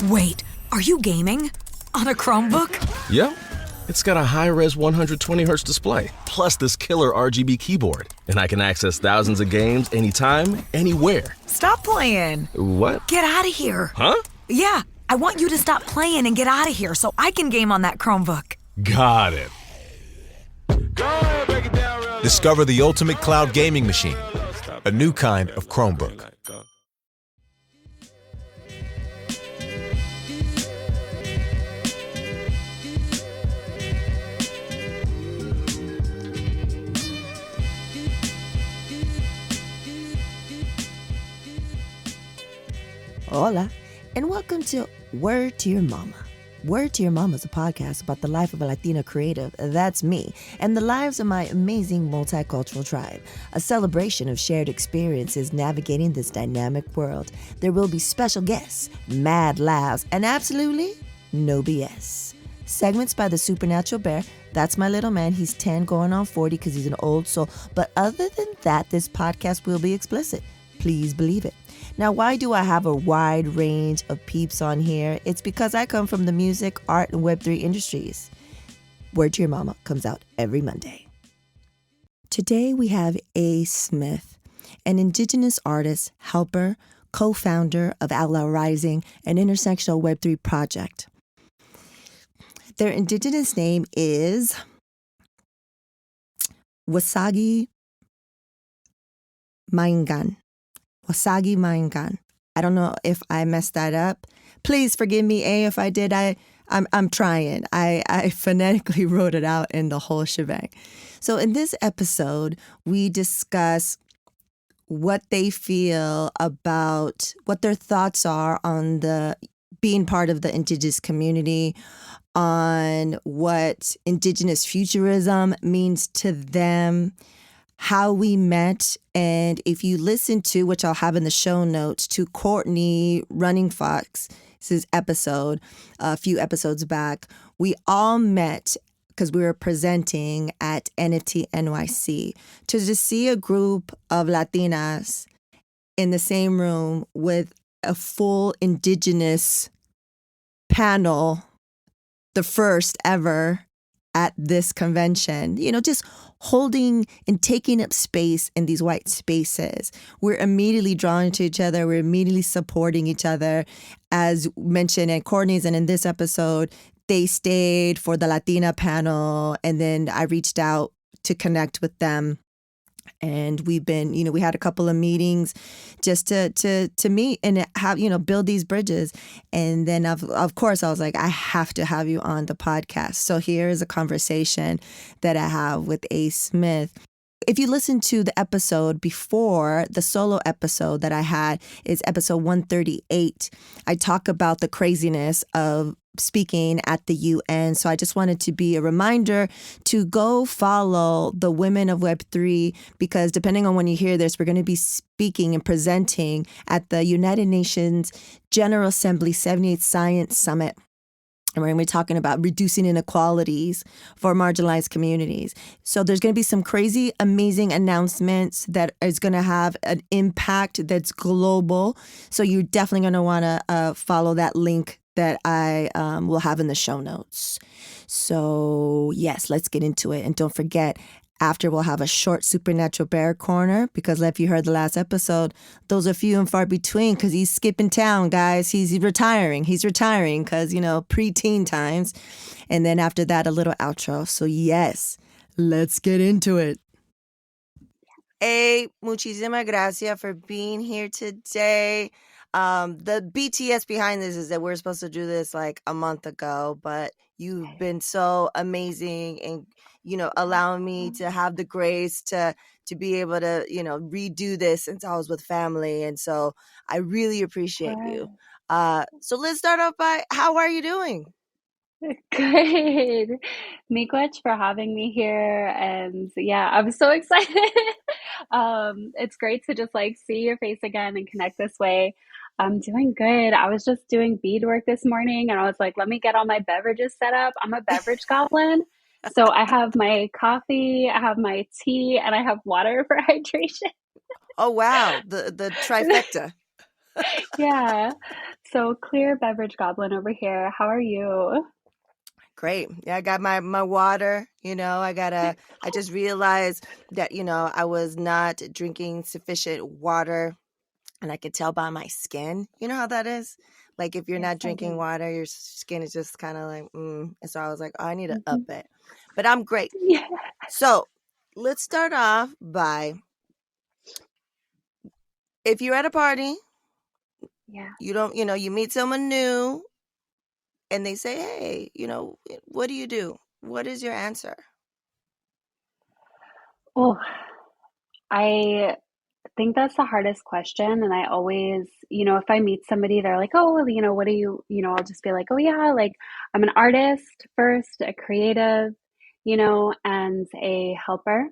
Wait, are you gaming? On a Chromebook? Yep. It's got a high-res 120Hz display, plus this killer RGB keyboard. And I can access thousands of games anytime, anywhere. Stop playing. What? Get out of here. Huh? Yeah, I want you to stop playing and get out of here so I can game on that Chromebook. Got it. Discover the ultimate cloud gaming machine, a new kind of Chromebook. Hola, and welcome to Word to Your Mama. Word to Your Mama is a podcast about the life of a Latina creative, that's me, and the lives of my amazing multicultural tribe. A celebration of shared experiences navigating this dynamic world. There will be special guests, mad laughs, and absolutely no BS. Segments by the Supernatural Bear. That's my little man. He's 10 going on 40 because he's an old soul. But other than that, this podcast will be explicit. Please believe it. Now, why do I have a wide range of peeps on here? It's because I come from the music, art, and Web3 industries. Word to Your Mama comes out every Monday. Today, we have A. Smith, an Indigenous artist, helper, co-founder of Outlaw Rising, an Intersectional Web3 project. Their Indigenous name is Wasagi Maingan. Wasagi Maingan. I don't know if I messed that up. Please forgive me, A, if I did. I'm trying. I phonetically wrote it out in the whole shebang. So in this episode, we discuss what they feel about, what their thoughts are on the being part of the Indigenous community, on what Indigenous Futurism means to them, how we met, and if you listen to, which I'll have in the show notes, to Courtney Running Fox's episode a few episodes back, we all met because we were presenting at NFT.NYC to just see a group of Latinas in the same room with a full Indigenous panel, the first ever at this convention, just holding and taking up space in these white spaces. We're immediately drawn to each other. We're immediately supporting each other. As mentioned in Courtney's and in this episode, they stayed for the Latina panel, and then I reached out to connect with them. And we've been, we had a couple of meetings just to meet and have, build these bridges. And then, of course, I was like, I have to have you on the podcast. So here is a conversation that I have with A. Smith. If you listen to the episode before, the solo episode that I had is episode 138. I talk about the craziness of speaking at the UN. So I just wanted to be a reminder to go follow the Women of Web3, because depending on when you hear this, we're going to be speaking and presenting at the United Nations General Assembly 78th Science Summit. And we're going to be talking about reducing inequalities for marginalized communities. So there's going to be some crazy, amazing announcements that is going to have an impact that's global. So you're definitely going to want to follow that link that I will have in the show notes. So yes, let's get into it. And don't forget, after we'll have a short Supernatural Bear Corner, because if you heard the last episode, those are few and far between because he's skipping town, guys. He's retiring. He's retiring because, preteen times. And then after that, a little outro. So yes, let's get into it. Hey, muchísimas gracias for being here today. The BTS behind this is that we're supposed to do this like a month ago, but you've been so amazing and, allowing me to have the grace to be able to, redo this since I was with family. And so I really appreciate you. So let's start off by, how are you doing? Good. Miigwech for having me here. And yeah, I'm so excited. It's great to just see your face again and connect this way. I'm doing good. I was just doing beadwork this morning and I was like, let me get all my beverages set up. I'm a beverage goblin. So I have my coffee, I have my tea, and I have water for hydration. Oh, wow. The trifecta. Yeah. So clear beverage goblin over here. How are you? Great. Yeah, I got my water, I just realized that, I was not drinking sufficient water, and I could tell by my skin. You know how that is? Like if you're Yes, not I drinking do. water, your skin is just kind of like, And so I was like, oh, I need to up Mhm. it. But I'm great. Yeah. So let's start off by, if you're at a party, Yeah. you don't, you meet someone new and they say, hey, what do you do? What is your answer? Oh, I think that's the hardest question. And I always, if I meet somebody, they're like, oh, well, what do I'll just be like, oh, yeah, like I'm an artist first, a creative, and a helper.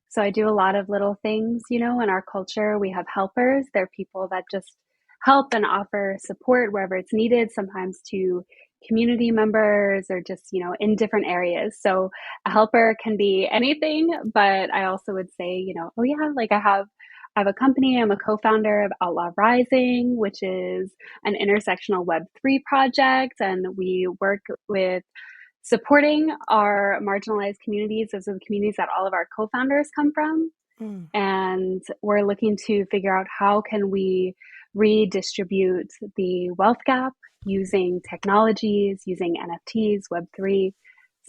So I do a lot of little things, in our culture. We have helpers. They're people that just help and offer support wherever it's needed, sometimes to community members or just, in different areas. So a helper can be anything, but I also would say, oh yeah, like I have a company. I'm a co-founder of Outlaw Rising, which is an intersectional Web3 project, and we work with supporting our marginalized communities. Those are the communities that all of our co-founders come from. Mm. And we're looking to figure out how can we redistribute the wealth gap using technologies, using NFTs, Web3.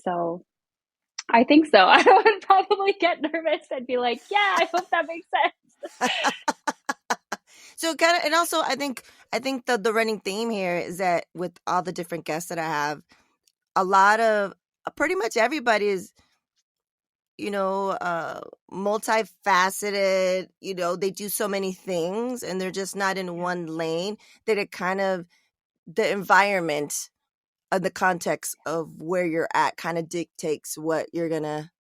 So I think so. I would probably get nervous and be like, yeah, I hope that makes sense. So kind of, and also I think the running theme here is that with all the different guests that I have, a lot of pretty much everybody is, multifaceted. They do so many things, and they're just not in one lane. That it kind of, the environment and the context of where you're at kind of dictates what you're gonna,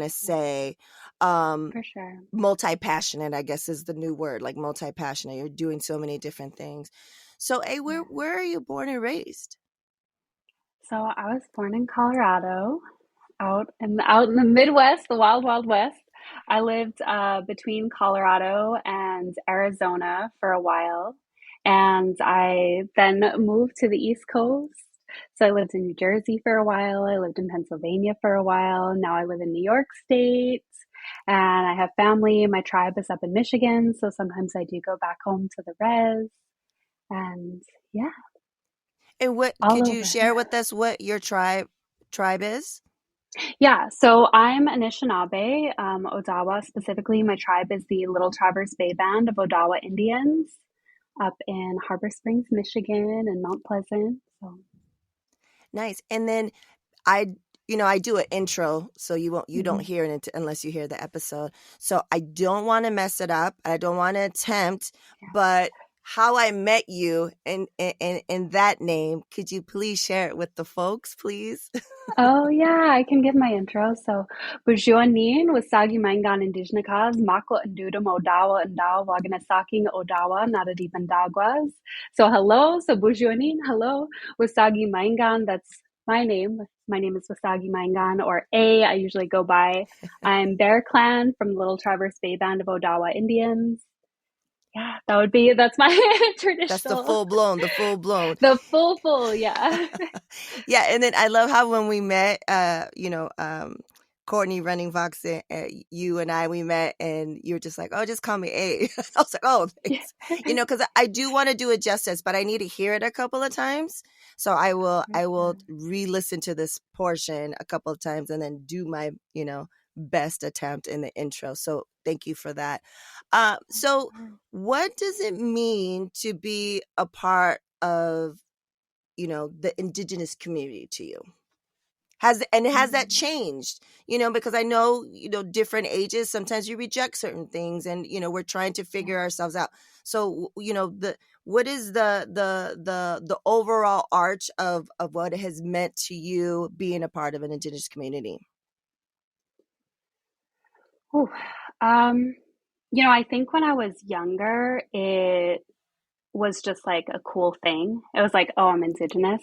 say. For sure. Multi-passionate, I guess, is the new word. Like multi-passionate, you're doing so many different things. So, hey, Yeah. where are you born and raised? So I was born in Colorado, out in the Midwest, the wild, wild West. I lived between Colorado and Arizona for a while, and I then moved to the East Coast. So I lived in New Jersey for a while. I lived in Pennsylvania for a while. Now I live in New York State, and I have family. My tribe is up in Michigan, so sometimes I do go back home to the res. And yeah, And what all could you over. share with us what your tribe is? Yeah, so I'm Anishinaabe, Odawa specifically. My tribe is the Little Traverse Bay Band of Odawa Indians up in Harbor Springs, Michigan, and Mount Pleasant. So, Nice. And then I I do an intro, so you don't mhm. hear it unless you hear the episode. So I don't want to mess it up. I don't want to attempt, but how I met you in that name, could you please share it with the folks, please? Oh yeah, I can give my intro. So, Bujuanin wasagi mangan indigenakas mako andudam Odawa and Dawa waganasaking Odawa naradi bandagwas. So hello, so Bujuanin, hello, wasagi mangan. That's my name. My name is Wasagi Mangan, or A. I usually go by. I'm Bear Clan from the Little Traverse Bay Band of Odawa Indians. Yeah, that's my That's the traditional, the full blown. the full, yeah. Yeah, and then I love how when we met, Courtney running Vox, you and we met, and you were just like, "Oh, just call me A." I was like, "Oh, Yeah. thanks." Because I do want to do it justice, but I need to hear it a couple of times. So I will re-listen to this portion a couple of times and then do my best attempt in the intro. So thank you for that. So what does it mean to be a part of the indigenous community to you? Has that changed? Because I know, different ages, sometimes you reject certain things, and, we're trying to figure ourselves out. So, what is the overall arch of what it has meant to you being a part of an indigenous community? Ooh, I think when I was younger, it was just like a cool thing. It was like, oh, I'm Indigenous.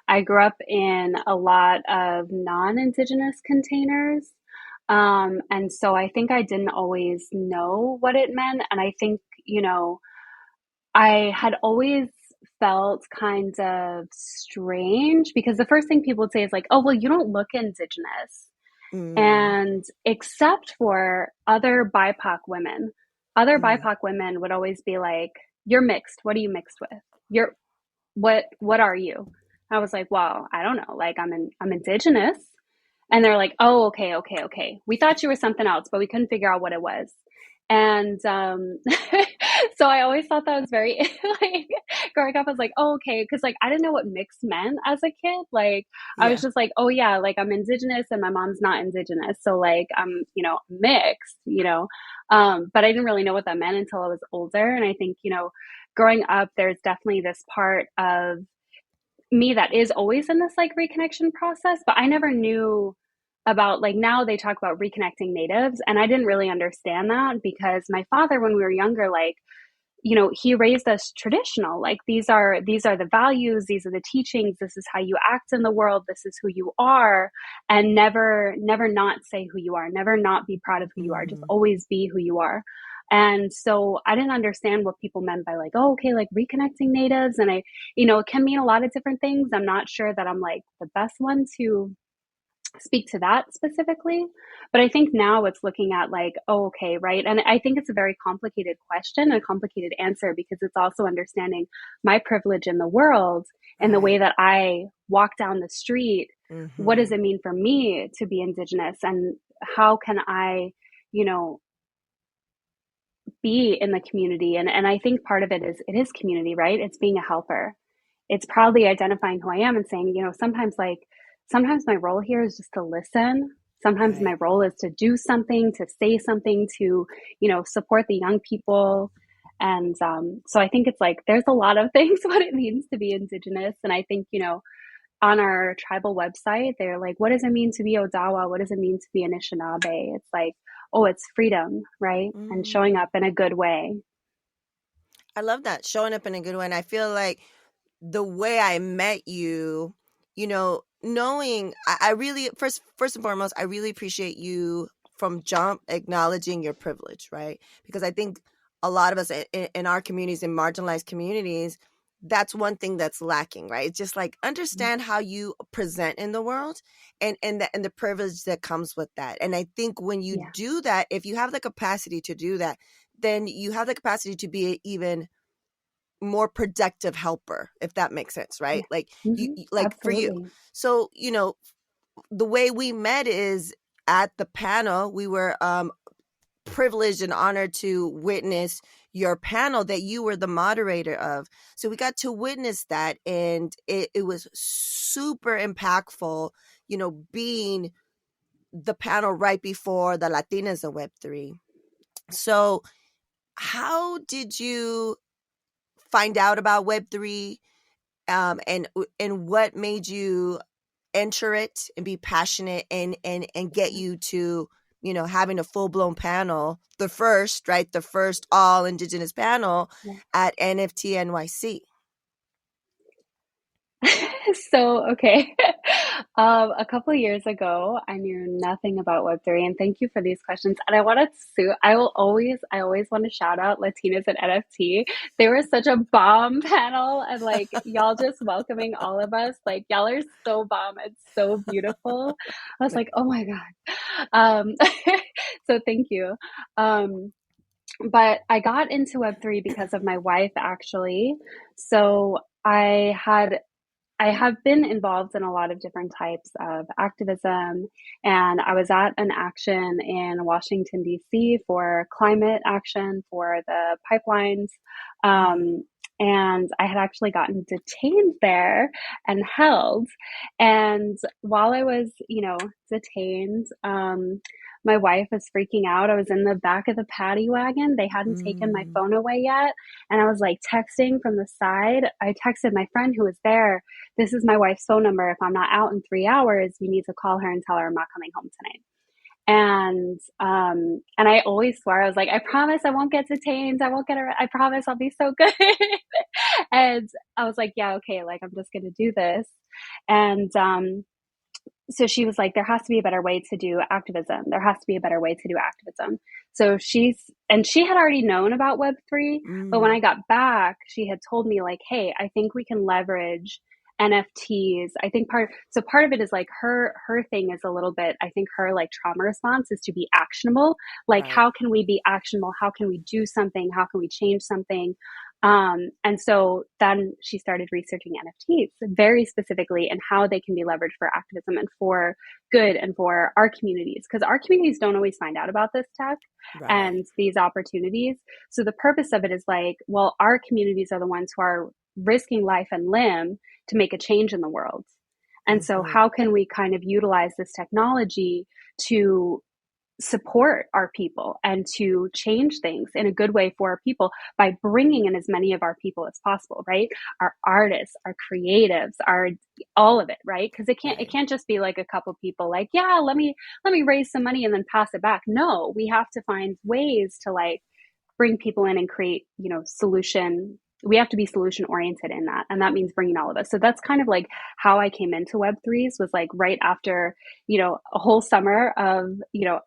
I grew up in a lot of non-Indigenous containers. And so I think I didn't always know what it meant. And I think, I had always felt kind of strange because the first thing people would say is like, oh, well, you don't look Indigenous. Mm, And except for other mm, BIPOC women would always be like, you're mixed. What are you mixed with? You're what are you? I was like, well, I don't know. Like I'm Indigenous. And they're like, oh, okay, okay, okay. We thought you were something else, but we couldn't figure out what it was. And so I always thought that was very like growing up. I was like, oh, okay, because like I didn't know what mixed meant as a kid. Like I was yeah. just like, oh yeah, like I'm Indigenous and my mom's not Indigenous, so like I'm mixed, but I didn't really know what that meant until I was older. And I think growing up, there's definitely this part of me that is always in this like reconnection process, but I never knew about like now they talk about reconnecting natives and I didn't really understand that because my father when we were younger like he raised us traditional like these are the values, these are the teachings, this is how you act in the world, this is who you are, and never not say who you are, never not be proud of who you are, just Mm, always be who you are. And so I didn't understand what people meant by like, oh, okay, like reconnecting natives. And it can mean a lot of different things. I'm not sure that I'm like the best one to speak to that specifically. But I think now it's looking at like, oh, okay, right. And I think it's a very complicated question, a complicated answer, because it's also understanding my privilege in the world and the way right. that I walk down the street. What does Mm-hmm. it mean for me to be Indigenous? And how can I, you know, be in the community? And I think part of it is community, right? It's being a helper. It's probably identifying who I am and saying, sometimes my role here is just to listen. Sometimes my Right. role is to do something, to say something, to, support the young people. And so I think it's like there's a lot of things what it means to be Indigenous. And I think, on our tribal website, they're like, what does it mean to be Odawa? What does it mean to be Anishinaabe? It's like, oh, it's freedom, right? And showing Mm. up in a good way. I love that, showing up in a good way. And I feel like the way I met you, knowing I really first and foremost, I really appreciate you from jump acknowledging your privilege, right? Because I think a lot of us in our communities, in marginalized communities, that's one thing that's lacking, right? It's just like understand how you present in the world and the privilege that comes with that. And I think when you Yeah. do that, if you have the capacity to do that, then you have the capacity to be even more productive helper, if that makes sense, right? Yeah. Like like for you. Absolutely. So, the way we met is at the panel. We were privileged and honored to witness your panel that you were the moderator of. So we got to witness that, and it was super impactful, being the panel right before the Latinas of Web3. So how did you find out about Web3, and what made you enter it and be passionate and get you to having a full-blown panel, the first, right, the first all Indigenous panel Yeah. at NFT.NYC? So, okay. A couple of years ago, I knew nothing about Web3, and thank you for these questions. And I always want to shout out Latinas at NFT. They were such a bomb panel, and like y'all just welcoming all of us. Like y'all are so bomb and so beautiful. I was like, oh my God. So thank you. Um, but I got into Web3 because of my wife, actually. So I have been involved in a lot of different types of activism, and I was at an action in Washington, D.C. for climate action for the pipelines. Um, and I had actually gotten detained there and held. And while I was, detained, my wife was freaking out. I was in the back of the paddy wagon. They hadn't taken my Mm. phone away yet. And I was like texting from the side. I texted my friend who was there, this is my wife's phone number. If I'm not out in 3 hours, you need to call her and tell her I'm not coming home tonight. And I always swear, I was like, I promise I won't get detained. I promise I'll be so good. And I was like, yeah, okay, like I'm just gonna do this. And so she was like, there has to be a better way to do activism. There has to be a better way to do activism. So she had already known about Web3, but when I got back, she had told me like, hey, I think we can leverage NFTs. I think part of it is like her thing is a little bit, I think her like trauma response is to be actionable. Like, how can we be actionable? How can we do something? How can we change something? And so then she started researching NFTs very specifically and how they can be leveraged for activism and for good and for our communities, because our communities don't always find out about this tech and these opportunities. So the purpose of it is like, well, our communities are the ones who are risking life and limb to make a change in the world. And so how can we kind of utilize this technology to support our people and to change things in a good way for our people by bringing in as many of our people as possible, right? Our artists, our creatives, all of it, right? Because it can't just be like a couple people like, yeah, let me raise some money and then pass it back. No, we have to find ways to like bring people in and create, solution. We have to be solution oriented in that. And that means bringing all of us. So that's kind of like how I came into Web3s, was like right after, a whole summer of,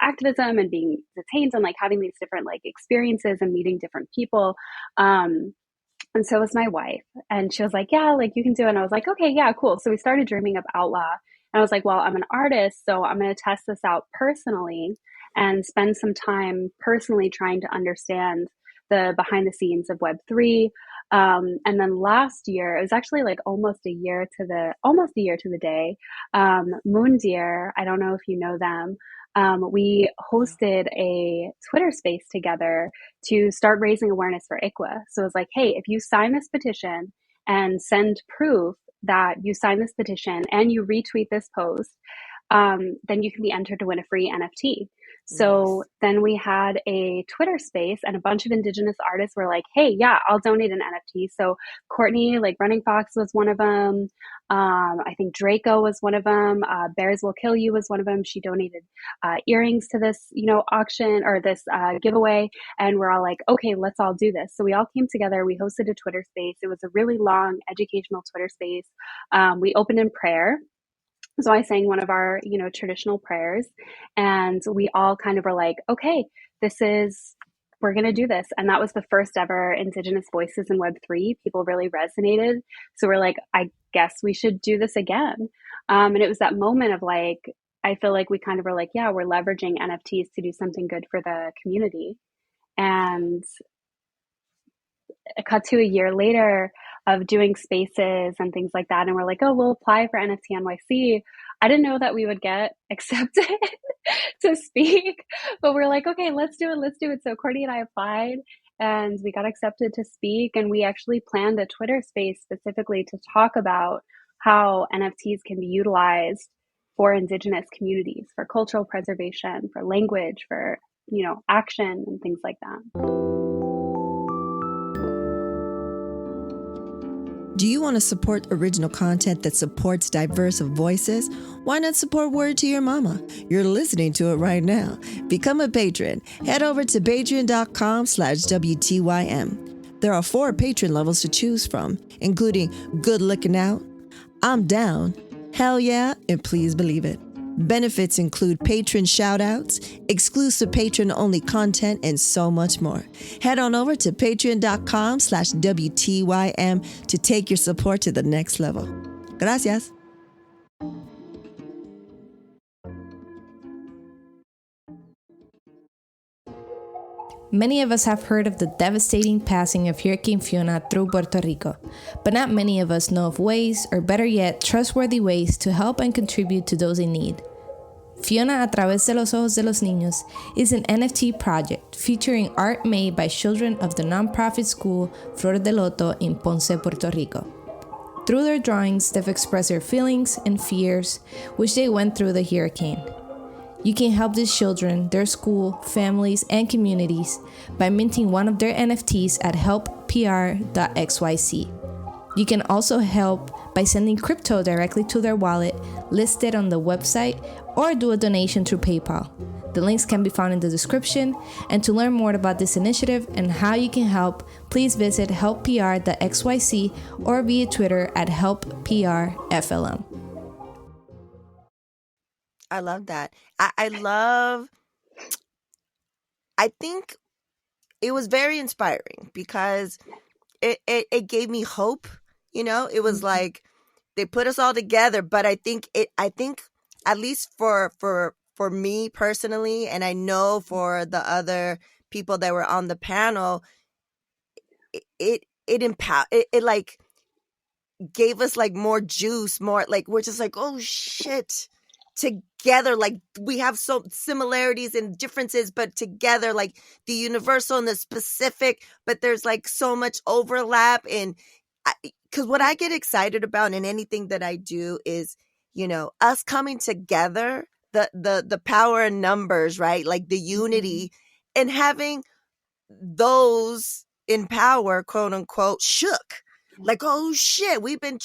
activism and being detained and like having these different like experiences and meeting different people. And so was my wife, and she was like, yeah, like you can do it. And I was like, okay, yeah, cool. So we started dreaming of Outlaw, and I was like, well, I'm an artist, so I'm going to test this out personally and spend some time personally trying to understand the behind the scenes of Web3. And then last year, it was actually like almost a year to the day, Moondeer, I don't know if you know them, we hosted a Twitter space together to start raising awareness for ICWA. So it was like, hey, if you sign this petition and send proof that you signed this petition and you retweet this post, then you can be entered to win a free NFT. So then we had a Twitter space, and a bunch of Indigenous artists were like, hey, yeah, I'll donate an NFT. So Courtney, like Running Fox was one of them. I think Draco was one of them. Bears Will Kill You was one of them. She donated earrings to this, auction or this giveaway. And we're all like, okay, let's all do this. So we all came together. We hosted a Twitter space. It was a really long educational Twitter space. We opened in prayer. So I sang one of our, traditional prayers, and we all kind of were like, okay, we're going to do this. And that was the first ever Indigenous Voices in Web3. People really resonated. So we're like, I guess we should do this again. And it was that moment of like, I feel like we kind of were like, yeah, we're leveraging NFTs to do something good for the community. And it cut to a year later of doing spaces and things like that. And we're like, oh, we'll apply for NFT.NYC. I didn't know that we would get accepted to speak, but we're like, okay, let's do it. So Courtney and I applied and we got accepted to speak. And we actually planned a Twitter space specifically to talk about how NFTs can be utilized for Indigenous communities, for cultural preservation, for language, for, action and things like that. Do you want to support original content that supports diverse voices? Why not support Word to Your Mama? You're listening to it right now. Become a patron. Head over to patreon.com/WTYM. There are 4 patron levels to choose from, including Good Looking Out, I'm Down, Hell Yeah, and Please Believe It. Benefits include patron shoutouts, exclusive patron-only content, and so much more. Head on over to patreon.com/WTYM to take your support to the next level. Gracias. Many of us have heard of the devastating passing of Hurricane Fiona through Puerto Rico, but not many of us know of ways, or better yet, trustworthy ways to help and contribute to those in need. Fiona a través de los ojos de los niños is an NFT project featuring art made by children of the nonprofit school Flor de Loto in Ponce, Puerto Rico. Through their drawings, they've expressed their feelings and fears which they went through the hurricane. You can help these children, their school, families, and communities by minting one of their NFTs at helppr.xyz. You can also help by sending crypto directly to their wallet listed on the website, or do a donation through PayPal. The links can be found in the description. And to learn more about this initiative and how you can help, please visit helppr.xyz or via Twitter at helpprflm. I love that. I think it was very inspiring because it gave me hope. It was like they put us all together, but I think at least for me personally, and I know for the other people that were on the panel, it like gave us like more juice, more like we're just like, oh shit, together, like we have so similarities and differences, but together, like the universal and the specific, but there's like so much overlap. And because what I get excited about in anything that I do is, us coming together, the power in numbers, right? Like the unity, and having those in power, quote unquote, shook. Like, oh shit, we've been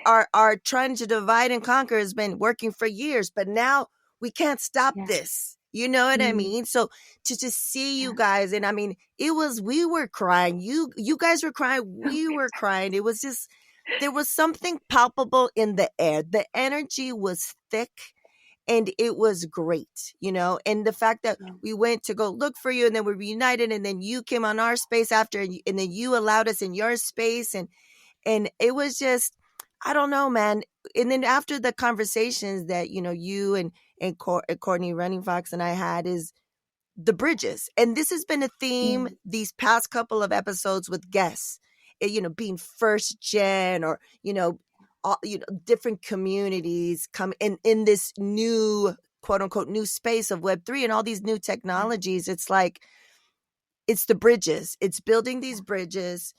our trying to divide and conquer has been working for years, but now we can't stop this. You know what I mean? So to just see you guys, and I mean, we were crying. You guys were crying. We were crying. It was just, there was something palpable in the air. The energy was thick. And it was great, and the fact that we went to go look for you and then we reunited and then you came on our space after and then you allowed us in your space. And it was just, I don't know, man. And then after the conversations that, you and Courtney Running Fox and I had is the bridges. And this has been a theme these past couple of episodes with guests, being first gen or, all, different communities come in this new, quote unquote, new space of Web3 and all these new technologies. It's like, it's the bridges. It's building these bridges,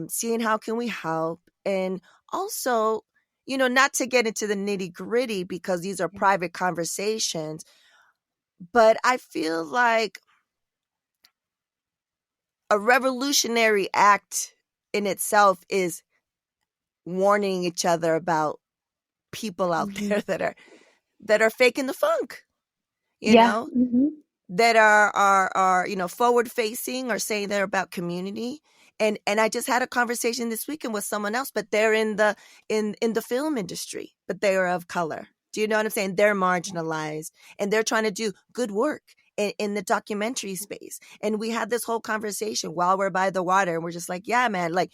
seeing how can we help. And also, not to get into the nitty gritty because these are private conversations, but I feel like a revolutionary act in itself is warning each other about people out there that are faking the funk, that are forward facing or saying they're about community. And I just had a conversation this weekend with someone else, but they're in the film industry, but they are of color. Do you know what I'm saying? They're marginalized and they're trying to do good work in the documentary space. And we had this whole conversation while we're by the water and we're just like, yeah, man, like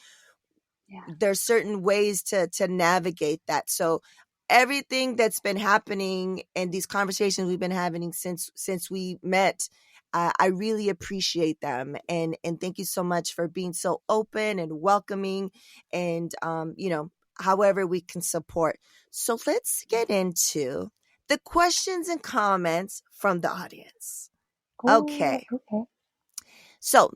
there's certain ways to navigate that. So everything that's been happening and these conversations we've been having since we met, I really appreciate them. And thank you so much for being so open and welcoming and, however we can support. So let's get into the questions and comments from the audience. Okay. So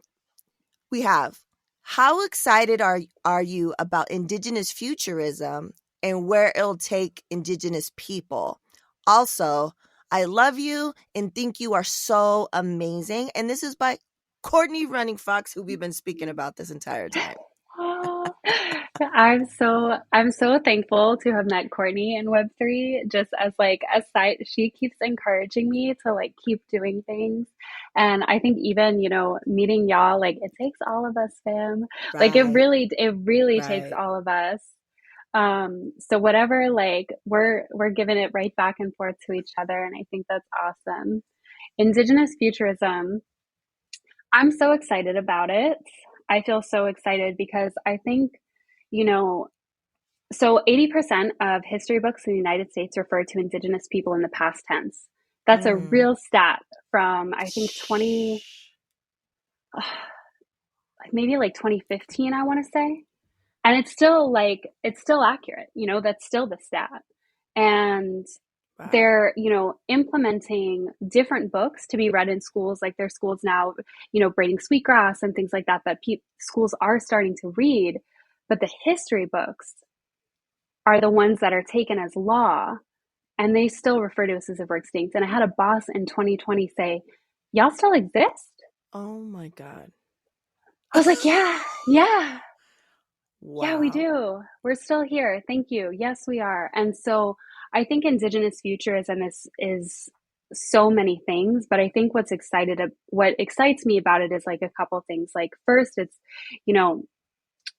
we have, how excited are you about Indigenous Futurism and where it'll take Indigenous people? Also, I love you and think you are so amazing. And this is by Courtney Running Fox, who we've been speaking about this entire time. I'm so thankful to have met Courtney in Web3. Just as like a side, she keeps encouraging me to like keep doing things. And I think even, meeting y'all, like it takes all of us, fam. Like it really takes all of us. So whatever, like we're giving it right back and forth to each other. And I think that's awesome. Indigenous Futurism, I'm so excited about it. I feel so excited because I think, so 80% of history books in the United States refer to Indigenous people in the past tense. That's a real stat from, I think, maybe like 2015, I want to say. And it's still accurate, that's still the stat. And they're, implementing different books to be read in schools. Like there's schools now, braiding sweetgrass and things like that, schools are starting to read. But the history books are the ones that are taken as law, and they still refer to us as if we're extinct. And I had a boss in 2020 say, y'all still exist? Oh my God. I was like, yeah. Wow. Yeah, we do. We're still here. Thank you. Yes, we are. And so I think Indigenous Futurism is so many things, but I think what excites me about it is like a couple things. Like first, it's,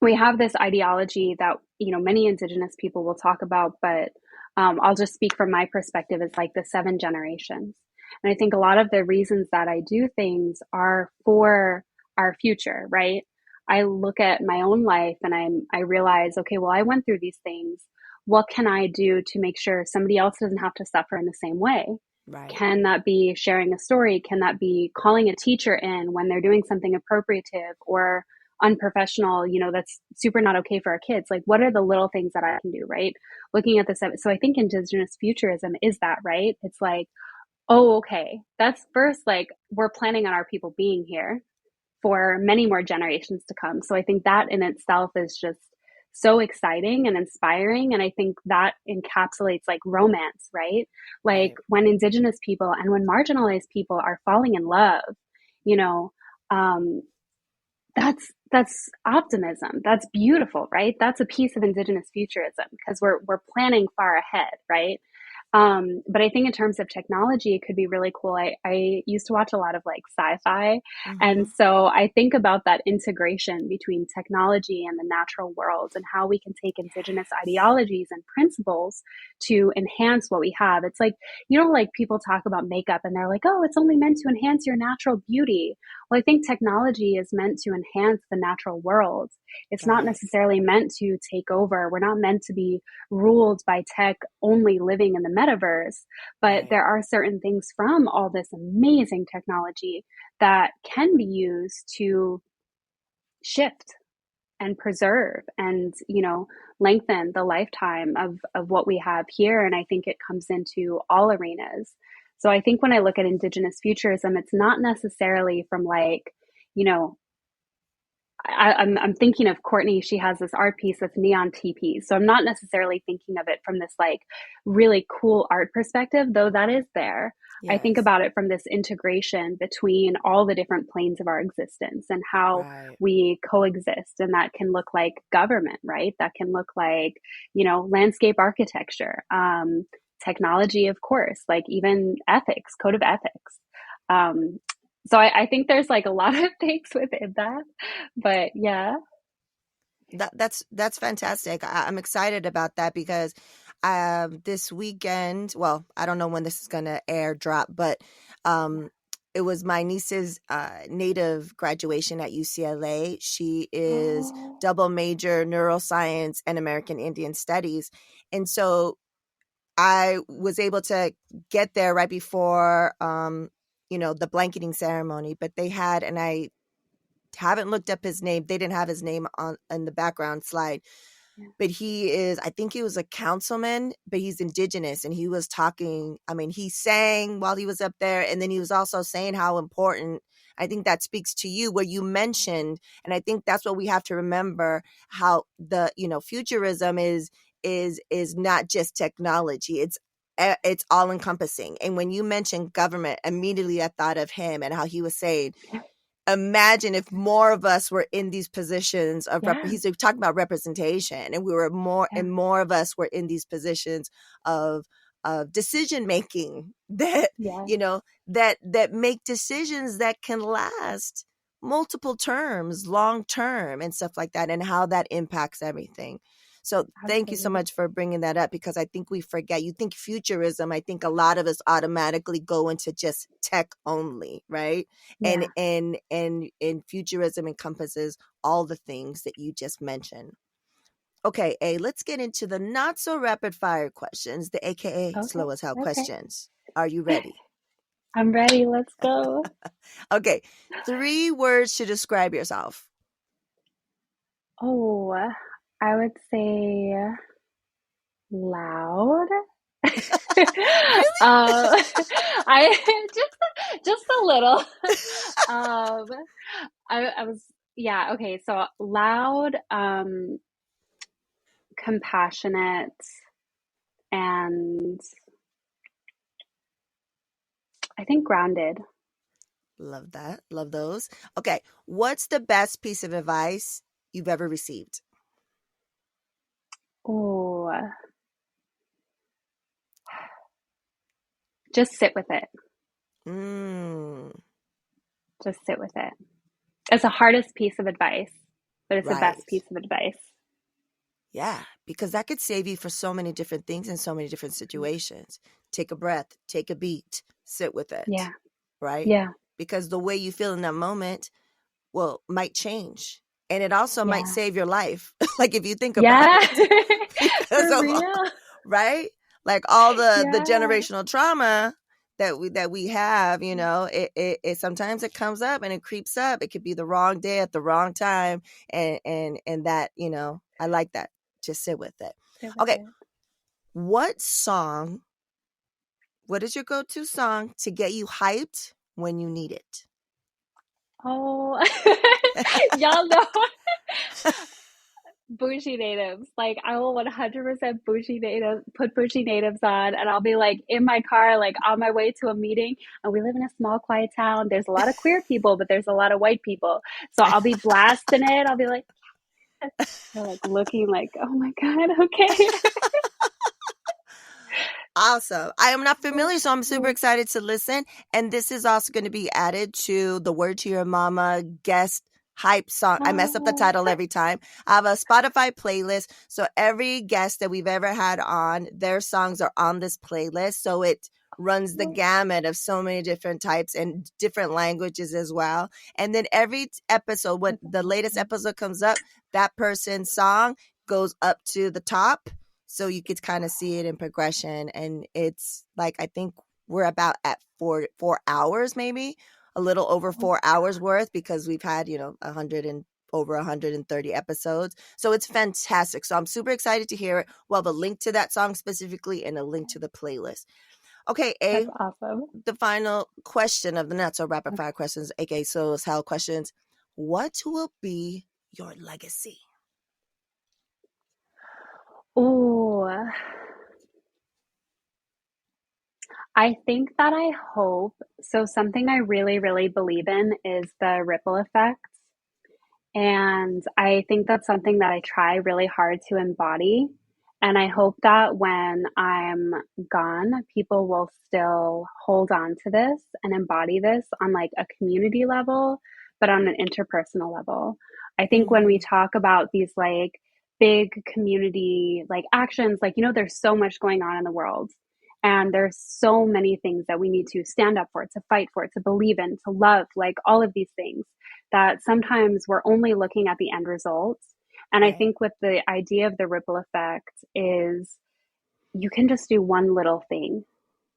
we have this ideology that, many Indigenous people will talk about, but I'll just speak from my perspective. It's like the 7 generations. And I think a lot of the reasons that I do things are for our future, right? I look at my own life and I realize, okay, well, I went through these things. What can I do to make sure somebody else doesn't have to suffer in the same way? Right. Can that be sharing a story? Can that be calling a teacher in when they're doing something appropriative or unprofessional, that's super not okay for our kids? Like, what are the little things that I can do, right? Looking at this. So I think Indigenous Futurism is that, right? It's like, oh, okay, that's first, like, we're planning on our people being here for many more generations to come. So I think that in itself is just so exciting and inspiring. And I think that encapsulates like romance, right? Like when Indigenous people and when marginalized people are falling in love, you know, um, that's optimism. That's beautiful, right? That's a piece of Indigenous futurism because we're planning far ahead, right? But I think in terms of technology, it could be really cool. I used to watch a lot of like sci-fi. And so I think about that integration between technology and the natural world and how we can take Indigenous ideologies and principles to enhance what we have. It's like, like people talk about makeup and they're like, oh, it's only meant to enhance your natural beauty. Well, I think technology is meant to enhance the natural world. It's not necessarily meant to take over. We're not meant to be ruled by tech only living in the metaverse, but there are certain things from all this amazing technology that can be used to shift and preserve and lengthen the lifetime of what we have here. And I think it comes into all arenas. So I think when I look at Indigenous futurism, it's not necessarily from like, I'm thinking of Courtney. She has this art piece that's neon teepees. So I'm not necessarily thinking of it from this like really cool art perspective, though that is there. Yes. I think about it from this integration between all the different planes of our existence and how we coexist. And that can look like government, right? That can look like, landscape architecture, technology, of course, like even ethics, code of ethics. So I think there's like a lot of things within that, but yeah. That's fantastic. I'm excited about that because this weekend, well, I don't know when this is going to drop, but it was my niece's native graduation at UCLA. She is double major neuroscience and American Indian Studies. And so I was able to get there right before the blanketing ceremony, but they had, and I haven't looked up his name. They didn't have his name on the background slide, but I think he was a councilman, but he's Indigenous, and he was talking. I mean, he sang while he was up there, and then he was also saying how important. I think that speaks to you, where you mentioned, and I think that's what we have to remember, how the futurism is not just technology. It's all encompassing. And when you mentioned government, immediately I thought of him and how he was saying, imagine if more of us were in these positions of he's talking about representation, and we were and more of us were in these positions of decision making that that make decisions that can last multiple terms, long term, and stuff like that, and how that impacts everything. So thank you so much for bringing that up, because I think we forget. You think futurism, I think a lot of us automatically go into just tech only, right? Yeah. And futurism encompasses all the things that you just mentioned. Okay, let's get into the not so rapid fire questions, the AKA slow as hell questions. Are you ready? I'm ready. Let's go. Okay, 3 words to describe yourself. Oh, I would say loud. Really? I just a little. I was okay. So loud, compassionate, and I think grounded. Love that. Love those. Okay, what's the best piece of advice you've ever received? Oh, just sit with it. Just sit with it. It's the hardest piece of advice, but it's the best piece of advice. Yeah, because that could save you for so many different things in so many different situations. Take a breath, take a beat, sit with it. Yeah. Right? Yeah. Because the way you feel in that moment, might change. And it also might Yeah. save your life. Like if you think about Yeah. it. Because For of real. right? Like all the Yeah. generational trauma that we have, you know, it sometimes it comes up and it creeps up. It could be the wrong day at the wrong time. And that, you know, I like that. Just sit with it. Sit with Okay. it. What is your go-to song to get you hyped when you need it? Oh, y'all know. Bougie natives. Like I will 100% put bougie natives on, and I'll be like in my car, like on my way to a meeting. And we live in a small, quiet town. There's a lot of queer people, but there's a lot of white people. So I'll be blasting it. I'll be like, they're like looking like, oh my God, okay. Awesome. I am not familiar, so I'm super excited to listen. And this is also going to be added to the Word to Your Mama guest hype song. I mess up the title every time. I have a Spotify playlist. So every guest that we've ever had on, their songs are on this playlist. So it runs the gamut of so many different types and different languages as well. And then every episode, when the latest episode comes up, that person's song goes up to the top. So you could kind of see it in progression. And it's like, I think we're about at 4 hours, maybe a little over 4 hours worth, because we've had, you know, over 130 episodes. So it's fantastic. So I'm super excited to hear it. We'll have a link to that song specifically and a link to the playlist. Okay, That's awesome. the final question of the Not So Rapid Fire questions, aka Soul's Hell questions. What will be your legacy? Oh, I think that I hope so. Something I really, really believe in is the ripple effect. And I think that's something that I try really hard to embody. And I hope that when I'm gone, people will still hold on to this and embody this on like a community level, but on an interpersonal level. I think when we talk about these like big community like actions, like, you know, there's so much going on in the world. And there's so many things that we need to stand up for, to fight for, to believe in, to love, like all of these things that sometimes we're only looking at the end results. And I think with the idea of the ripple effect is you can just do one little thing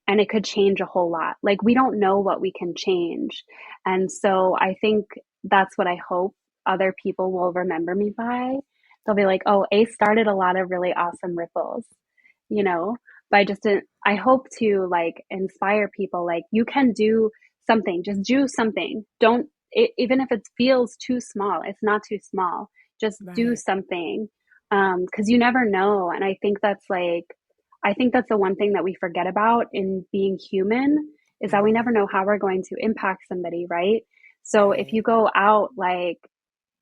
and it could change a whole lot. Like we don't know what we can change. And so I think that's what I hope other people will remember me by. They'll be like, oh, A started a lot of really awesome ripples, you know, by just, I hope to like inspire people, like you can do something, just do something. Don't, even if it feels too small, it's not too small. Just do something. Cause you never know. And I think that's the one thing that we forget about in being human is that we never know how we're going to impact somebody. Right. So if you go out, like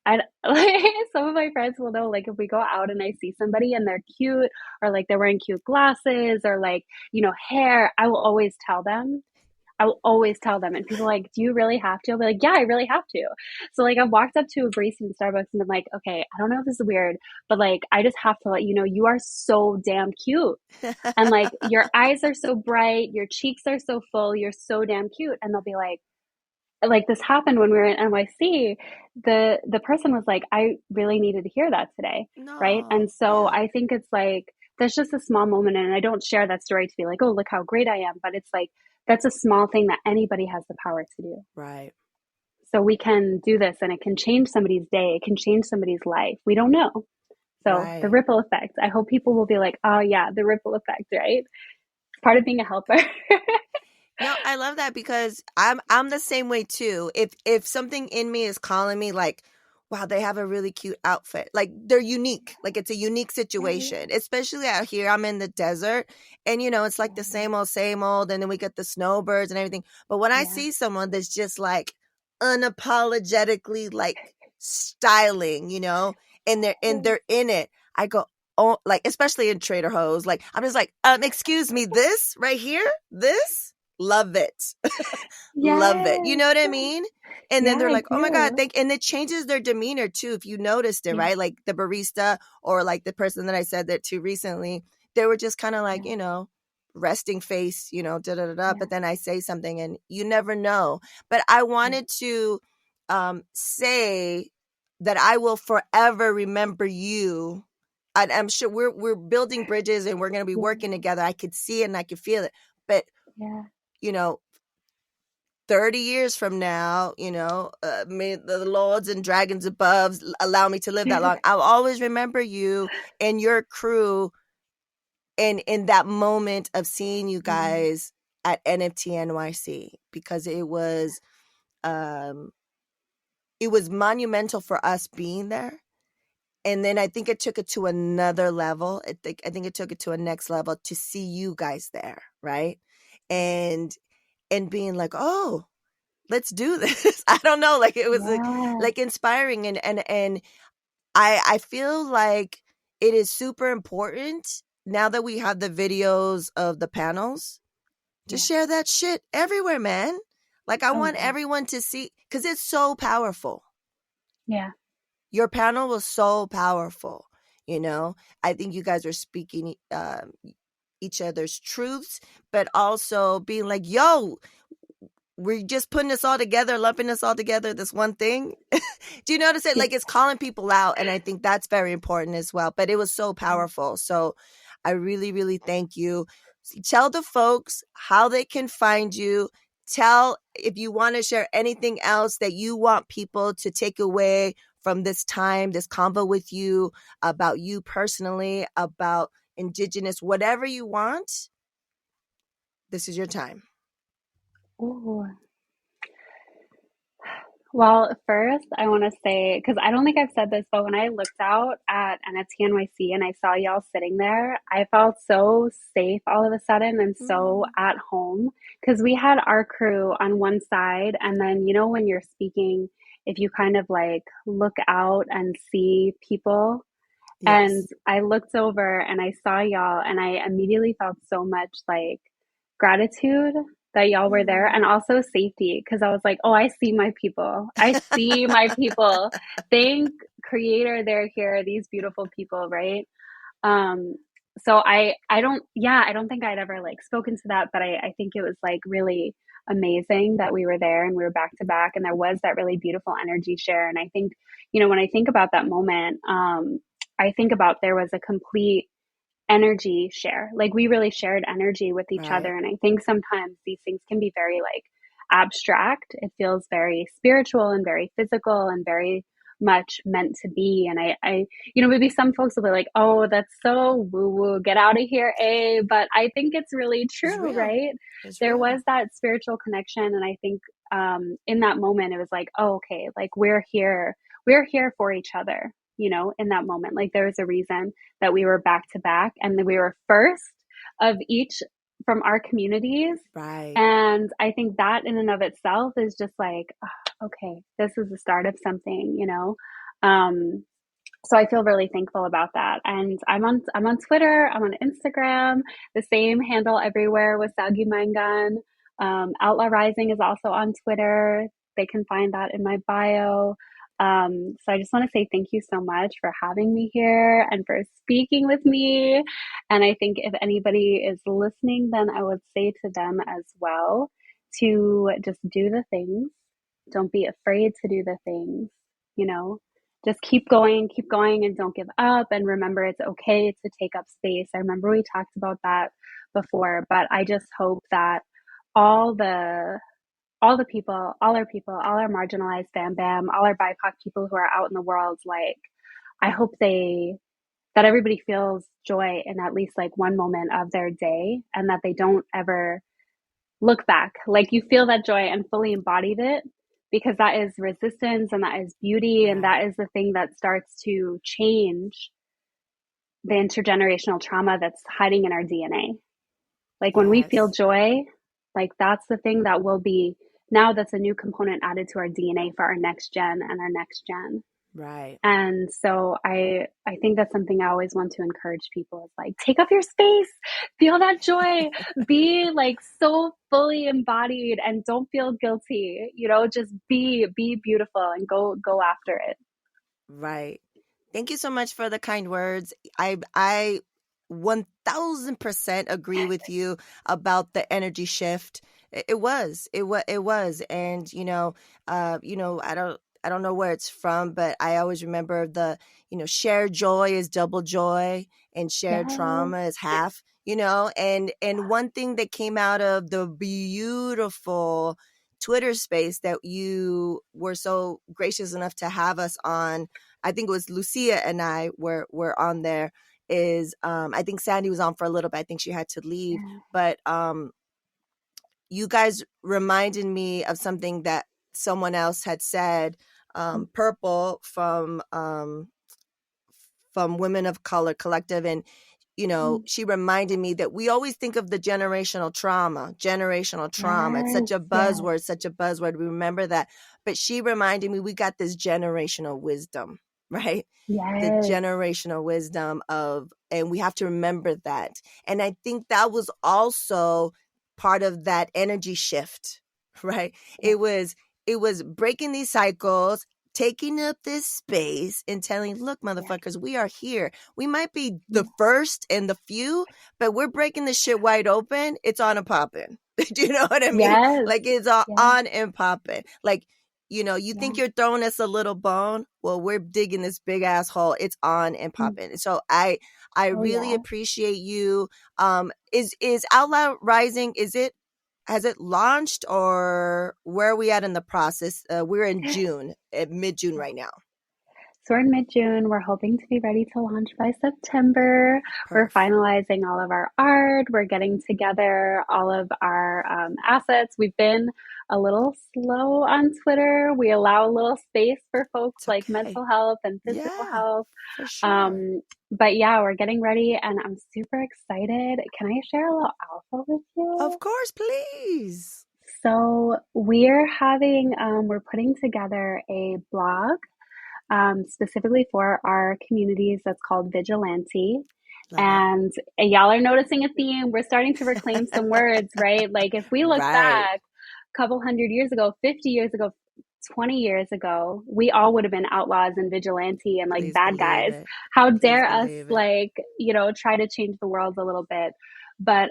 some of my friends will know, like if we go out and I see somebody and they're cute or like they're wearing cute glasses or like, you know, hair, I will always tell them. And people are like, do you really have to? I'll be like, yeah, I really have to. So like I've walked up to a barista in Starbucks and been like, okay, I don't know if this is weird, but like I just have to let you know you are so damn cute. And like your eyes are so bright, your cheeks are so full, you're so damn cute. And they'll be like this happened when we were in NYC. The person was like, I really needed to hear that today. Right. And so I think it's like that's just a small moment. And I don't share that story to be like, oh, look how great I am. But it's like that's a small thing that anybody has the power to do. Right. So we can do this and it can change somebody's day. It can change somebody's life. We don't know. So the ripple effect, I hope people will be like, oh yeah, the ripple effect, right? It's part of being a helper. No, I love that because I'm the same way too. If something in me is calling me like, wow, they have a really cute outfit. Like they're unique. Like it's a unique situation, especially out here. I'm in the desert and you know, it's like the same old, and then we get the snowbirds and everything. But when I see someone that's just like unapologetically like styling, you know, and they're in it, I go, oh, like especially in Trader Joe's, like I'm just like, excuse me, this right here, this. love it. Love it. You Yes. know what I mean? And then Yeah, they're I like, oh my God, do. and it changes their demeanor too, if you noticed it, Yeah, right? Like the barista or like the person that I said that to recently, they were just kind of like, yeah, resting face, da da da da. yeah, But then I say something and you never know. But I yeah, wanted to say that I will forever remember you. I'm sure we're building bridges and we're going to be yeah, working together. I could see it and I could feel it. But, yeah, you know, 30 years from now, may the lords and dragons above allow me to live that long. I'll always remember you and your crew and in that moment of seeing you yeah. guys at NFT.NYC, because it was monumental for us being there. And then I think it took it to another level. I think it took it to a next level to see you guys there, right? And being like, oh, let's do this. I don't know, like it was Yeah, like inspiring, and I feel like it is super important now that we have the videos of the panels to yeah. share that shit everywhere, man. Like I Oh, want yeah, everyone to see, because it's so powerful. yeah. Your panel was so powerful. I think you guys are speaking each other's truths, but also being like, yo, we're just putting this all together, lumping this all together, this one thing. Do you notice it? Yeah. Like it's calling people out. And I think that's very important as well. But it was so powerful. So I really, really thank you. Tell the folks how they can find you. Tell if you want to share anything else that you want people to take away from this time, this convo with you, about you personally, about Indigenous, whatever you want. This is your time. Ooh. Well, first, I want to say, because I don't think I've said this, but when I looked out at NFT.NYC and I saw y'all sitting there, I felt so safe all of a sudden and so Mm. at home because we had our crew on one side. And then, when you're speaking, if you kind of like look out and see people, and Yes. I looked over and I saw y'all, and I immediately felt so much like gratitude that y'all were there, and Mm. also safety because I was like, oh, I see my people. I see my people. Thank Creator they're here, these beautiful people, right? Um, so I don't think I'd ever like spoken to that, but I think it was like really amazing that we were there and we were back to back and there was that really beautiful energy share. And I think, when I think about that moment, I think about there was a complete energy share. Like we really shared energy with each Right. other. And I think sometimes these things can be very like abstract. It feels very spiritual and very physical and very much meant to be. And maybe some folks will be like, oh, that's so woo woo, get out of here, eh? But I think it's really It's true, real. right? It's There real. was that spiritual connection. And I think in that moment, it was like, oh, okay, like we're here for each other, in that moment. Like there was a reason that we were back to back and that we were first of each from our communities. Right. And I think that in and of itself is just like, oh, okay, this is the start of something. Um, so I feel really thankful about that. And I'm on Twitter, I'm on Instagram, the same handle everywhere with Sagi Mangan. Outlaw Rising is also on Twitter. They can find that in my bio. So I just want to say thank you so much for having me here and for speaking with me. And I think if anybody is listening, then I would say to them as well to just do the things. Don't be afraid to do the things, you know, just keep going and don't give up. And remember, it's okay to take up space. I remember we talked about that before, but I just hope that all the all the people, all our marginalized fam bam, all our BIPOC people who are out in the world, like I hope that everybody feels joy in at least like one moment of their day and that they don't ever look back. Like you feel that joy and fully embodied it because that is resistance and that is beauty and Right. that is the thing that starts to change the intergenerational trauma that's hiding in our DNA. Like when we feel Yes. joy, like that's the thing that will be now that's a new component added to our DNA for our next gen and our next gen. Right. And so I think that's something I always want to encourage people is like, take up your space, feel that joy, be like so fully embodied and don't feel guilty, just be beautiful and go after it. Right. Thank you so much for the kind words. I 1000% agree with you about the energy shift. It was. And I don't know where it's from, but I always remember the, shared joy is double joy and shared Yes. trauma is half, and one thing that came out of the beautiful Twitter space that you were so gracious enough to have us on, I think it was Lucia and I were on there, is I think Sandy was on for a little bit. I think she had to leave. Yeah. But you guys reminded me of something that someone else had said. Purple from Women of Color Collective, and she reminded me that we always think of the generational trauma. It's such a buzzword. We remember that. But she reminded me we got this generational wisdom, right? Yes. The generational wisdom and we have to remember that. And I think that was also part of that energy shift, right? Yeah. It was breaking these cycles, taking up this space and telling, look, motherfuckers, we are here. We might be the first and the few, but we're breaking the shit wide open. It's on and popping. Do you know what I mean? Yes. Like it's all on and popping. Like, you think you're throwing us a little bone. Well, we're digging this big ass hole. It's on and popping. So I really appreciate you. Is Outlaw Rising, has it launched, or where are we at in the process? We're in June, mid-June right now. So we're in mid-June. We're hoping to be ready to launch by September. We're finalizing all of our art. We're getting together all of our assets. We've been a little slow on Twitter. We allow a little space for folks like mental health and physical health. For sure. But yeah, we're getting ready and I'm super excited. Can I share a little alpha with you? Of course, please. So we're putting together a blog specifically for our communities that's called Vigilante. And y'all are noticing a theme. We're starting to reclaim some words, right? Like if we look back a couple 100 years ago, 50 years ago, 20 years ago, we all would have been outlaws and vigilante and like bad guys. How dare us try to change the world a little bit. But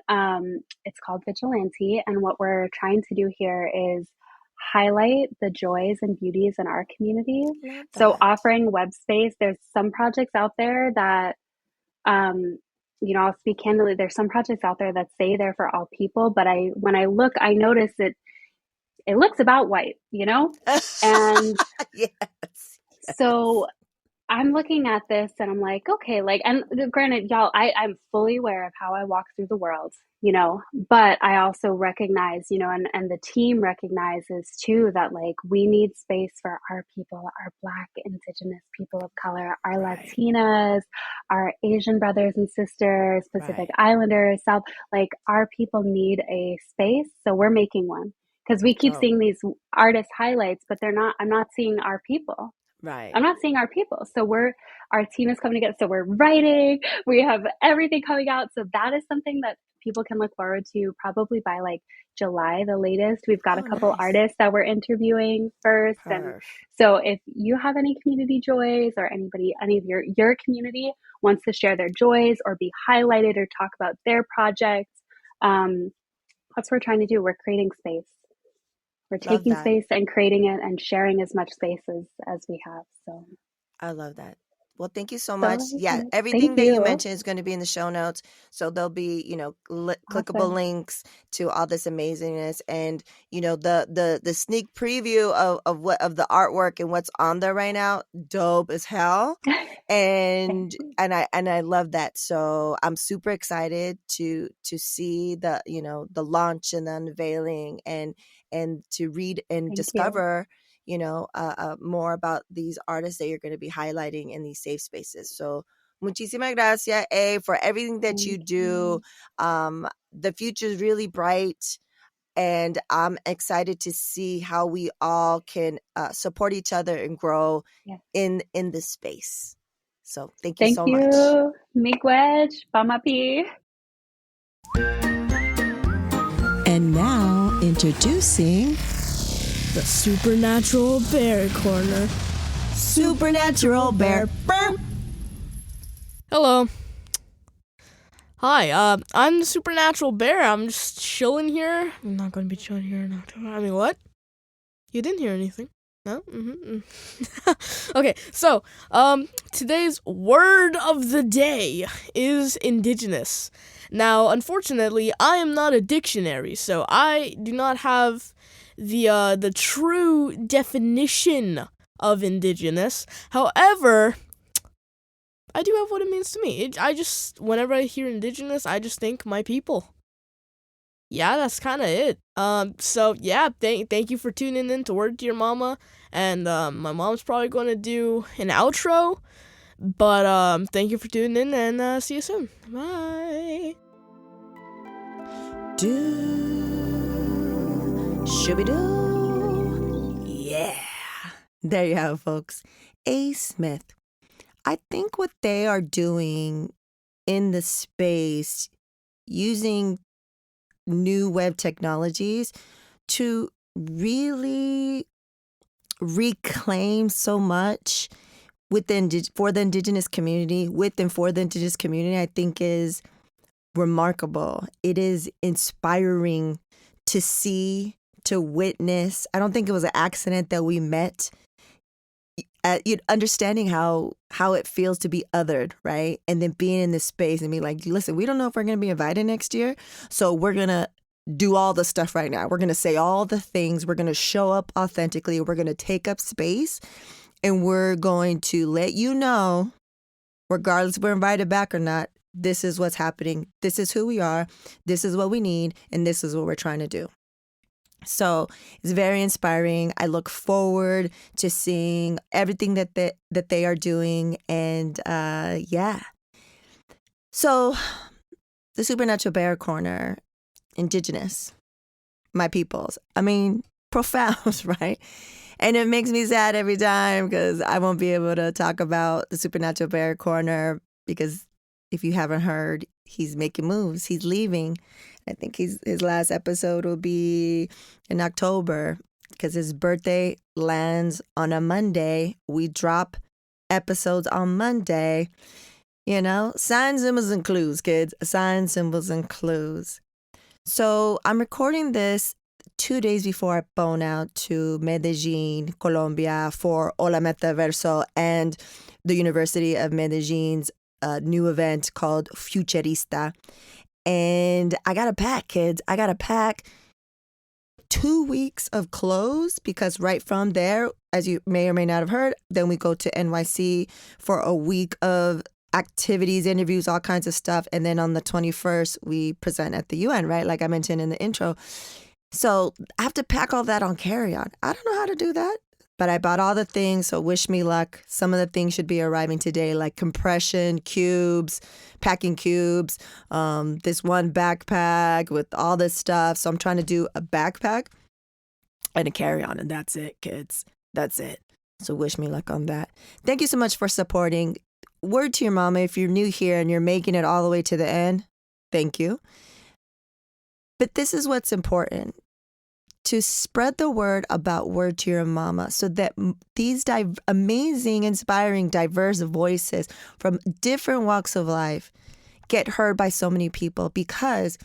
it's called Vigilante. And what we're trying to do here is highlight the joys and beauties in our community. So offering web space, there's some projects out there that, I'll speak candidly, there's some projects out there that say they're for all people, but when I look, I notice it looks about white, and so I'm looking at this and I'm like, okay, and granted, y'all, I'm fully aware of how I walk through the world, but I also recognize, and the team recognizes too, that we need space for our people, our Black, Indigenous people of color, our Latinas, our Asian brothers and sisters, Pacific Islanders, South, our people need a space. So we're making one because we keep seeing these artist highlights, but I'm not seeing our people. I'm not seeing our people. So our team is coming together. So we're writing, we have everything coming out. So that is something that people can look forward to probably by July, the latest. We've got a couple artists that we're interviewing first. And so if you have any community joys or any of your community wants to share their joys or be highlighted or talk about their projects, that's what we're trying to do. We're creating space. We're taking space and creating it and sharing as much space as we have. So I love that. Well, thank you so much. Yeah, everything that you mentioned is going to be in the show notes. So there'll be, clickable links to all this amazingness, and the sneak preview of the artwork and what's on there right now. Dope as hell, and I love that. So I'm super excited to see the the launch and the unveiling and to read and discover. More about these artists that you're going to be highlighting in these safe spaces. So muchísimas gracias, for everything that you do. The future is really bright. And I'm excited to see how we all can support each other and grow Yes. in this space. So thank you Thank so much. you. Miigwech. Pamapi. And now introducing The Supernatural Bear Corner. Supernatural Bear. Hello. Hi, I'm the Supernatural Bear. I'm just chilling here. I'm not going to be chilling here in October. I mean, what? You didn't hear anything. No? Okay, so, today's word of the day is indigenous. Now, unfortunately, I am not a dictionary, so I do not have the true definition of indigenous. However, I do have what it means to me. Whenever I hear indigenous, I just think my people. Yeah, that's kind of it. So yeah, thank you for tuning in to Word to Your Mama, and my mom's probably going to do an outro, but thank you for tuning in, and see you soon. Bye. Shooby-doo. Yeah. There you have it, folks. A. Smith. I think what they are doing in the space, using new web technologies to really reclaim so much for the Indigenous community, with and for the Indigenous community, I think is remarkable. It is inspiring to see, to witness. I don't think it was an accident that we met. Understanding how it feels to be othered, right? And then being in this space and be like, listen, we don't know if we're going to be invited next year, so we're going to do all the stuff right now. We're going to say all the things. We're going to show up authentically. We're going to take up space, and we're going to let you know, regardless if we're invited back or not, this is what's happening. This is who we are. This is what we need, and this is what we're trying to do. So it's very inspiring. I look forward to seeing everything that they are doing. And yeah. So the Supernatural Bear Corner, indigenous, my peoples. I mean, profound, right? And it makes me sad every time because I won't be able to talk about the Supernatural Bear Corner because if you haven't heard, he's making moves. He's leaving. I think his last episode will be in October because his birthday lands on a Monday. We drop episodes on Monday. You know, signs, symbols, and clues, kids. Signs, symbols, and clues. So I'm recording this 2 days before I bone out to Medellín, Colombia for Hola, Metaverso and the University of Medellin's new event called FUTURISTA. And I got to pack, kids. I got to pack 2 weeks of clothes because right from there, as you may or may not have heard, then we go to NYC for a week of activities, interviews, all kinds of stuff. And then on the 21st, we present at the UN, right? Like I mentioned in the intro. So I have to pack all that on carry-on. I don't know how to do that, but I bought all the things. So wish me luck. Some of the things should be arriving today, like compression cubes, packing cubes, this one backpack with all this stuff. So I'm trying to do a backpack and a carry-on, and that's it, kids. That's it. So wish me luck on that. Thank you so much for supporting. Word to Your Mama, if you're new here and you're making it all the way to the end, thank you. But this is what's important, to spread the word about Word to Your Mama so that these amazing, inspiring, diverse voices from different walks of life get heard by so many people, because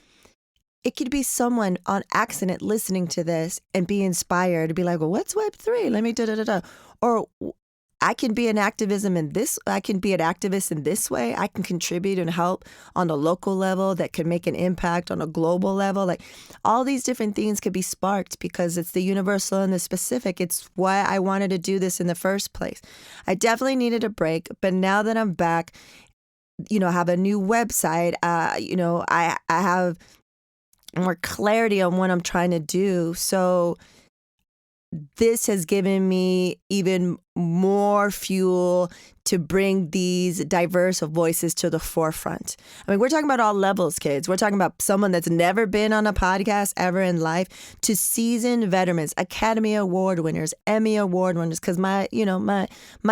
it could be someone on accident listening to this and be inspired to be like, well, what's Web3? Let me da-da-da-da. Or I can be an activist in this way. I can contribute and help on a local level that can make an impact on a global level. Like all these different things could be sparked because it's the universal and the specific. It's why I wanted to do this in the first place. I definitely needed a break, but now that I'm back, I have a new website. I have more clarity on what I'm trying to do. So this has given me even more fuel to bring these diverse voices to the forefront. I mean, we're talking about all levels, kids. We're talking about someone that's never been on a podcast ever in life to seasoned veterans, Academy Award winners, Emmy Award winners, because my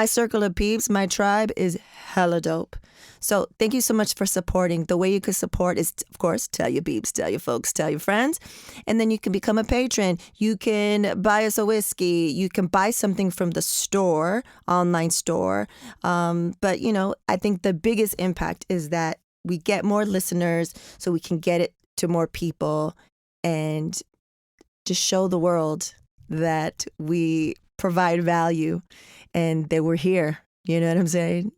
circle of peeps, my tribe is hella dope. So thank you so much for supporting. The way you could support is, of course, tell your peeps, tell your folks, tell your friends. And then you can become a patron. You can buy us a whiskey. You can buy something from the store, online store. But, I think the biggest impact is that we get more listeners so we can get it to more people and just show the world that we provide value and that we're here. You know what I'm saying?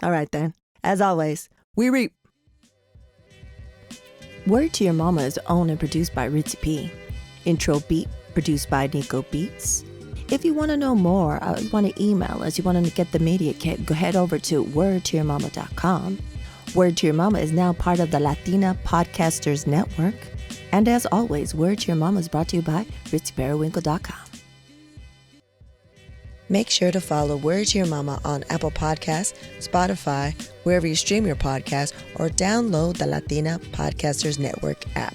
All right, then. As always, we reap. Word to Your Mama is owned and produced by Ritzy P. Intro beat produced by Nico Beats. If you want to know more, you want to email us, you want to get the media kit, go head over to wordtoyourmama.com. Word to Your Mama is now part of the Latina Podcasters Network. And as always, Word to Your Mama is brought to you by ritzyperiwinkle.com. Make sure to follow Word to Your Mama on Apple Podcasts, Spotify, wherever you stream your podcast, or download the Latina Podcasters Network app.